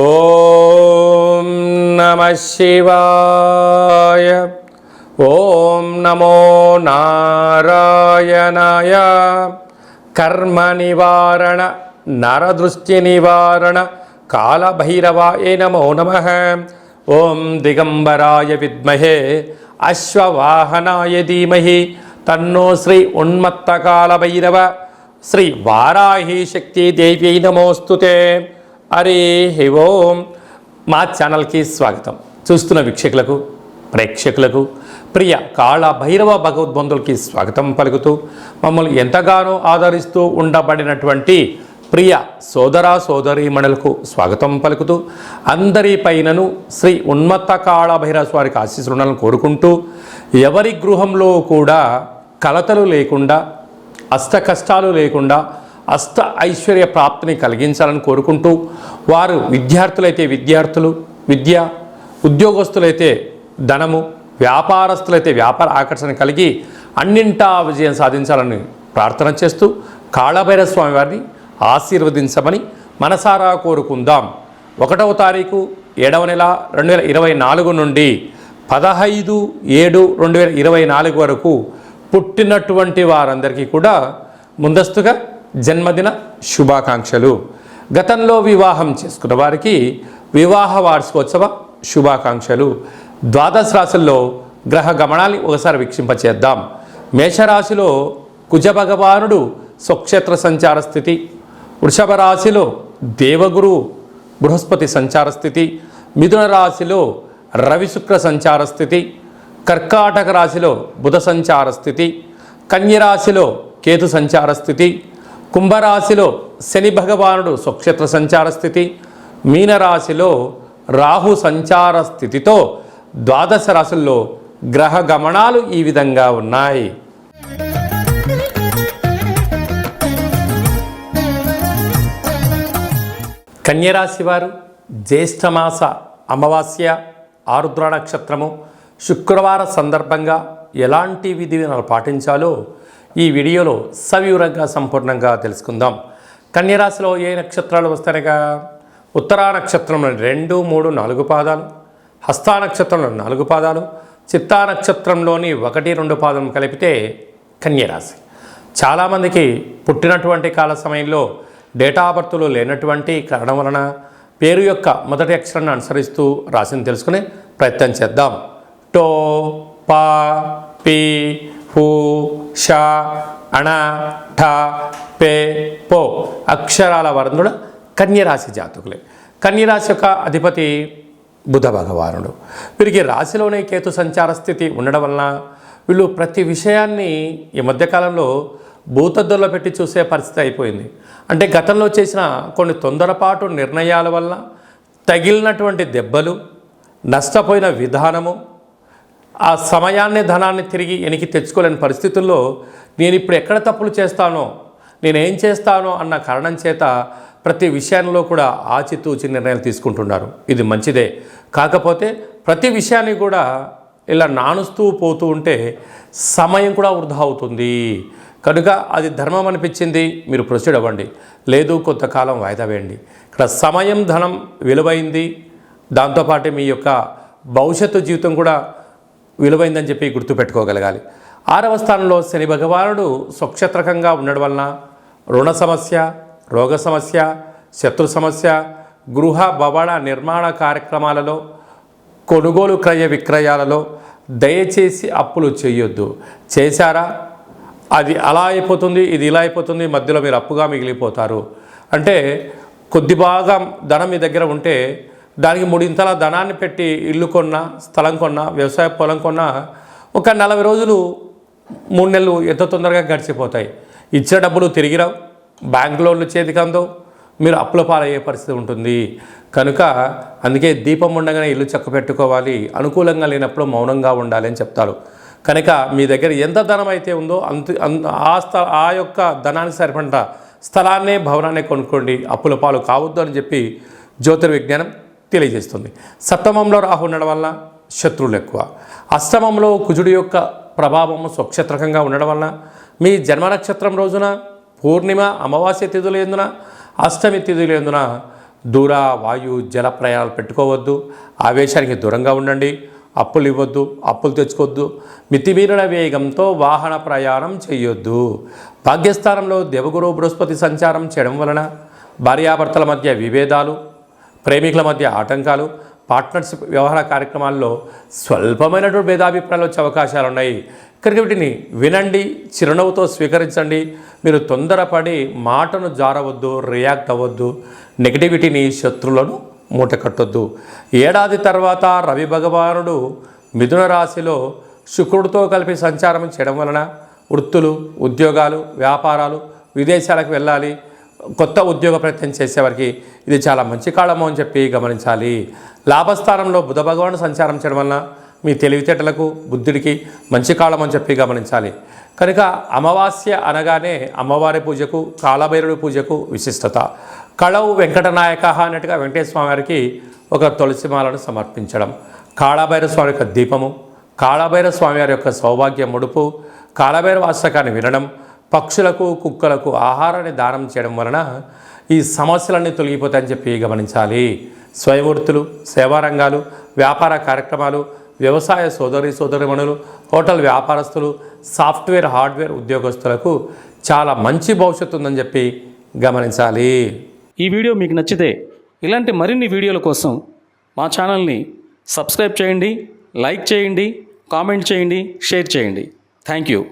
ఓం నమః శివాయ. ఓం నమో నారాయణాయ. కర్మ నివారణ నరదృష్టి నివారణ కాళభైరవాయ నమో నమః. ఓం దిగంబరాయ విద్మహే అశ్వవాహనాయ ధీమహి తన్నో శ్రీ ఉన్మత్త కాళభైరవ శ్రీ వారాహి శక్తి దేవ్యై నమోస్తుతే. హరి ఓం. మా ఛానల్కి స్వాగతం. చూస్తున్న వీక్షకులకు ప్రేక్షకులకు ప్రియ కాళభైరవ భగవద్బంధులకి స్వాగతం పలుకుతూ మమ్మల్ని ఎంతగానో ఆదరిస్తూ ఉండబడినటువంటి ప్రియ సోదర సోదరీమణులకు స్వాగతం పలుకుతూ అందరిపైనను శ్రీ ఉన్మత్త కాళభైరవ స్వారికి ఆశీస్సులను కోరుకుంటూ ఎవరి గృహంలో కూడా కలతలు లేకుండా అష్ట కష్టాలు లేకుండా అష్ట ఐశ్వర్య ప్రాప్తిని కలిగించాలని కోరుకుంటూ వారు విద్యార్థులైతే విద్యార్థులు విద్య, ఉద్యోగస్తులైతే ధనము, వ్యాపారస్తులైతే వ్యాపార ఆకర్షణ కలిగి అన్నింటా విజయం సాధించాలని ప్రార్థన చేస్తూ కాళభైరవ స్వామి వారిని ఆశీర్వదించమని మనసారా కోరుకుందాం. 1వ తారీఖు 7వ నెల 2024 నుండి 15/7/2024 వరకు పుట్టినటువంటి వారందరికీ కూడా ముందస్తుగా జన్మదిన శుభాకాంక్షలు. గతంలో వివాహం చేసుకున్న వారికి వివాహ వార్షికోత్సవ శుభాకాంక్షలు. ద్వాదశ రాశుల్లో గ్రహ గమనాన్ని ఒకసారి వీక్షింపచేద్దాం. మేషరాశిలో కుజ భగవానుడు స్వక్షేత్ర సంచార స్థితి, వృషభ రాశిలో దేవగురు బృహస్పతి సంచార స్థితి, మిథున రాశిలో రవి శుక్ర సంచార స్థితి, కర్కాటక రాశిలో బుధ సంచార స్థితి, కన్యరాశిలో కేతు సంచార స్థితి, కుంభరాశిలో శని భగవానుడు స్వక్షేత్ర సంచార స్థితి, మీనరాశిలో రాహు సంచార స్థితితో ద్వాదశ రాశుల్లో గ్రహ గమనాలు ఈ విధంగా ఉన్నాయి. కన్యరాశి వారు జ్యేష్ఠమాస అమావాస్య ఆరుద్ర నక్షత్రము శుక్రవార సందర్భంగా ఎలాంటి విధి విధానాలు పాటించాలో ఈ వీడియోలో సవివరంగా సంపూర్ణంగా తెలుసుకుందాం. కన్యరాశిలో ఏ నక్షత్రాలు వస్తాయిగా ఉత్తరా నక్షత్రంలో 2, 3, 4 పాదాలు, హస్తా నక్షత్రంలో 4 పాదాలు, చిత్తా నక్షత్రంలోని 1, 2 పాదం కలిపితే కన్యరాశి. చాలామందికి పుట్టినటువంటి కాల సమయంలో డేటా ఆఫ్ బర్త్లో లేనటువంటి కారణం వలన పేరు యొక్క మొదటి అక్షరాన్ని అనుసరిస్తూ రాశిని తెలుసుకునే ప్రయత్నం చేద్దాం. టో, పా, పి, హు, ష, అణ, ఠ, పే, పో అక్షరాల వరంధుడు కన్యరాశి జాతకులే. కన్యరాశి యొక్క అధిపతి బుధ భగవానుడు. వీరికి రాశిలోనే కేతు సంచార స్థితి ఉండడం వలన వీళ్ళు ప్రతి విషయాన్ని ఈ మధ్యకాలంలో భూతద్దుల్లో పెట్టి చూసే పరిస్థితి అయిపోయింది. అంటే గతంలో చేసిన కొన్ని తొందరపాటు నిర్ణయాల వల్ల తగిలినటువంటి దెబ్బలు, నష్టపోయిన విధానము, ఆ సమయాన్ని ధనాన్ని తిరిగి వెనక్కి తెచ్చుకోలేని పరిస్థితుల్లో నేను ఇప్పుడు ఎక్కడ తప్పులు చేస్తానో, నేనేం చేస్తానో అన్న కారణం చేత ప్రతి విషయంలో కూడా ఆచితూచి నిర్ణయాలు తీసుకుంటున్నారు. ఇది మంచిదే. కాకపోతే ప్రతి విషయాన్ని కూడా ఇలా నానుస్తూ పోతూ ఉంటే సమయం కూడా వృధా అవుతుంది. కనుక అది ధర్మం అనిపించింది మీరు ప్రొసీడ్ అవ్వండి, లేదు కొంతకాలం వాయిదా వేయండి. ఇక్కడ సమయం ధనం విలువైంది, దాంతోపాటు మీ యొక్క భవిష్యత్తు జీవితం కూడా విలువైందని చెప్పి గుర్తుపెట్టుకోగలగాలి. 6వ స్థానంలో శని భగవానుడు స్వక్షేత్రకంగా ఉండడం వలన రుణ సమస్య, రోగ సమస్య, శత్రు సమస్య, గృహ భవన నిర్మాణ కార్యక్రమాలలో, కొనుగోలు క్రయ విక్రయాలలో దయచేసి అప్పులు చేయొద్దు. చేశారా అది అలా అయిపోతుంది, ఇది ఇలా అయిపోతుంది, మధ్యలో మీరు అప్పుగా మిగిలిపోతారు. అంటే కొద్ది భాగం ధనం మీ దగ్గర ఉంటే దానికి 3 ఇంతల ధనాన్ని పెట్టి ఇల్లు కొన్నా, స్థలం కొన్నా, వ్యవసాయ పొలం కొన్నా ఒక 40 రోజులు 3 నెలలు ఎంత తొందరగా గడిచిపోతాయి. ఇచ్చే డబ్బులు తిరిగి రావు, బ్యాంక్ లోన్లు చేతికి అందవు, మీరు అప్పుల పాలయ్యే పరిస్థితి ఉంటుంది. కనుక అందుకే దీపం ఉండగానే ఇల్లు చక్క పెట్టుకోవాలి, అనుకూలంగా లేనప్పుడు మౌనంగా ఉండాలి అని చెప్తారు. కనుక మీ దగ్గర ఎంత ధనం అయితే ఉందో ఆ యొక్క ధనానికి సరిపడ స్థలాన్నే భవనాన్ని కొనుక్కోండి, అప్పుల పాలు కావద్దు అని చెప్పి జ్యోతిర్విజ్ఞానం తెలియజేస్తుంది. సప్తమంలో రాహు ఉండడం వల్ల శత్రువులు ఎక్కువ, అష్టమంలో కుజుడి యొక్క ప్రభావము స్వక్షేత్రకంగా ఉండడం వలన మీ జన్మ నక్షత్రం రోజున పూర్ణిమ అమావాస్య తిథులు ఎందున అష్టమి తిథులు ఎందున దూర వాయు జల ప్రయాణాలు పెట్టుకోవద్దు. ఆవేశానికి దూరంగా ఉండండి. అప్పులు ఇవ్వద్దు, అప్పులు తెచ్చుకోవద్దు. మితిమీరిన వేగంతో వాహన ప్రయాణం చేయొద్దు. భాగ్యస్థానంలో దేవగురు బృహస్పతి సంచారం చేయడం వలన భార్యాభర్తల మధ్య విభేదాలు, ప్రేమికుల మధ్య ఆటంకాలు, పార్ట్నర్షిప్ వ్యవహార కార్యక్రమాల్లో స్వల్పమైనటువంటి భేదాభిప్రాయాలు వచ్చే అవకాశాలు ఉన్నాయి. కనుక వీటిని వినండి, చిరునవ్వుతో స్వీకరించండి. మీరు తొందరపడి మాటను జారవద్దు, రియాక్ట్ అవ్వద్దు. నెగిటివిటీని, శత్రువులను మూటకట్టొద్దు. ఏడాది తర్వాత రవి భగవానుడు మిథున రాశిలో శుక్రుడితో కలిపి సంచారం చేయడం వలన వృత్తులు, ఉద్యోగాలు, వ్యాపారాలు, విదేశాలకు వెళ్ళాలి, కొత్త ఉద్యోగ ప్రయత్నం చేసేవారికి ఇది చాలా మంచి కాలము అని చెప్పి గమనించాలి. లాభస్థానంలో బుధ భగవానుడు సంచారం చేయడం వలన మీ తెలివితేటలకు, బుద్ధిడికి మంచి కాలం అని చెప్పి గమనించాలి. కనుక అమావాస్య అనగానే అమ్మవారి పూజకు, కాలభైరవుడి పూజకు విశిష్టత. కళవు వెంకటనాయక అన్నట్టుగా వెంకటేశ్వర స్వామి వారికి ఒక తులసిమాలను సమర్పించడం, కాళభైరవ స్వామి యొక్క దీపము, కాళభైరవ స్వామి వారి యొక్క సౌభాగ్య ముడుపు, కాళభైరవ అష్టకాన్ని వినడం, పక్షులకు, కుక్కలకు ఆహారాన్ని దానం చేయడం వలన ఈ సమస్యలన్నీ తొలగిపోతాయని చెప్పి గమనించాలి. స్వయంవృత్తులు, సేవారంగాలు, వ్యాపార కార్యక్రమాలు, వ్యవసాయ సోదరిమణులు, హోటల్ వ్యాపారస్తులు, సాఫ్ట్వేర్, హార్డ్వేర్ ఉద్యోగస్తులకు చాలా మంచి భవిష్యత్తు ఉందని చెప్పి గమనించాలి. ఈ వీడియో మీకు నచ్చితే ఇలాంటి మరిన్ని వీడియోల కోసం మా ఛానల్ని సబ్స్క్రైబ్ చేయండి, లైక్ చేయండి, కామెంట్ చేయండి, షేర్ చేయండి. Thank you.